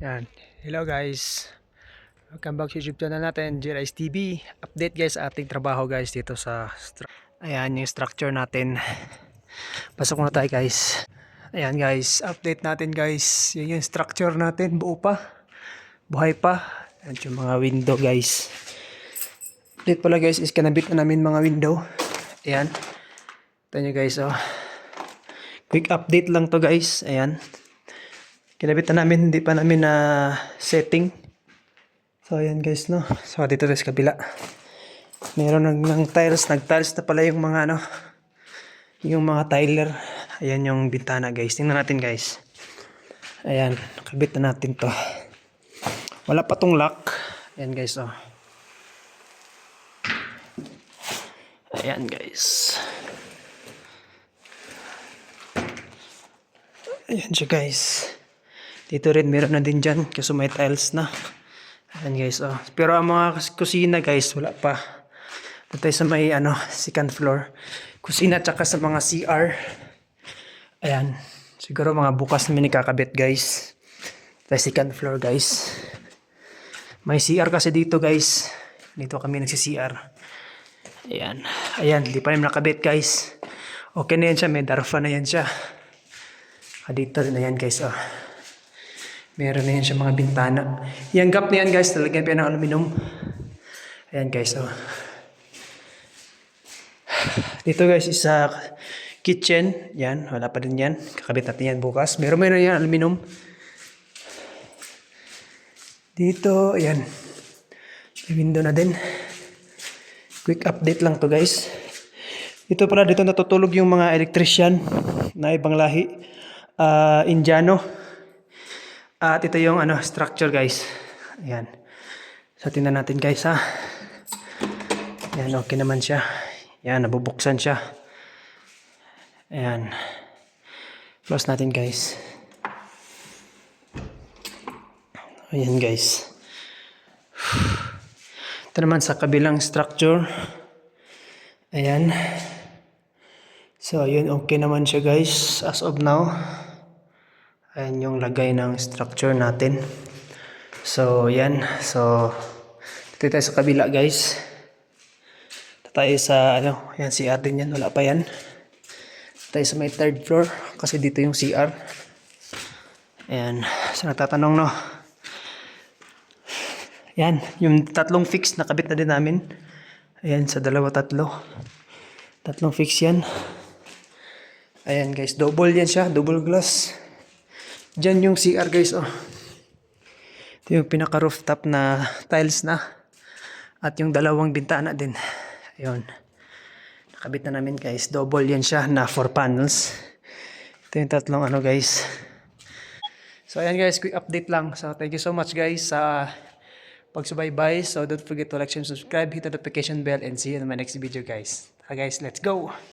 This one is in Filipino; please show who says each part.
Speaker 1: Yan. Hello guys. Welcome back sa YouTube channel natin, GRICE TV. Update guys sa ating trabaho guys dito sa ayan yung structure natin. Pasok muna tayo guys. Ayan guys, update natin guys. Yan yung structure natin, buo pa. Buhay pa. Ayan yung mga window guys. Update pala guys is kanabit na namin mga window. Ayan. Ito nyo guys oh. Quick update lang to guys. Ayan. Kinabit na namin, hindi pa namin na setting. So ayan guys no. So dito sa kabila. Meron ng tiles, nag-tiles na pala yung mga ano, yung mga tiler. Ayan yung bintana guys. Tingnan natin guys. Ayan, nakabit na natin to. Wala pa tong lock. Ayan guys oh. Ayan guys. Ayan siya guys. Dito rin meron na din dyan kasi may tiles na. Ayan guys oh. Pero ang mga kusina guys wala pa. Dito sa may ano, second floor. Kusina tsaka sa mga CR. Ayan. Siguro mga bukas namin ikakabit guys. Dito second floor guys. May CR kasi dito guys. Dito kami nagsi-CR. Ayan. Ayan. Di pa namin nakabit guys. Okay na yan siya. May darfa na yan siya. Dito rin na yan guys oh. Meron na yan siya mga bintana. Yung gap na yan guys, talagyan pa yan ng aluminum. Ayan guys, oh. Dito guys is sa kitchen. Yan, wala pa din yan. Kakabit natin yan bukas. Meron yan aluminum. Dito, ayan. May window na din. Quick update lang to guys. Dito pala, dito natutulog yung mga electrician na ibang lahi. Indiano. At ito yung ano, structure guys. Ayan. So tingnan natin guys ha. Ayan, okay naman siya. Ayan, nabubuksan siya. Ayan. Close natin guys. Ayan guys. Ito naman sa kabilang structure. Ayan. So yun, okay naman siya guys as of now. Ayan yung lagay ng structure natin. So, yan. So, dito tayo sa kabila, guys. Dito tayo sa, ano, yan, CR din yan. Wala pa yan. Dito tayo sa may third floor. Kasi dito yung CR. Ayan. So, natatanong, no. Yan. Yung tatlong fix, nakabit na din namin. Ayan, sa dalawa, tatlo. Tatlong fix yan. Ayan, guys. Double yan siya. Double glass. Diyan yung CR guys oh. Ito yung pinaka rooftop na tiles na. At yung dalawang bintana din. Ayun. Nakabit na namin guys. Double yan siya na 4 panels. Ito yung tatlong ano guys. So ayan guys, quick update lang. So thank you so much guys sa pagsubaybay. So don't forget to like and subscribe, hit the notification bell and see you in my next video guys. Okay guys, let's go!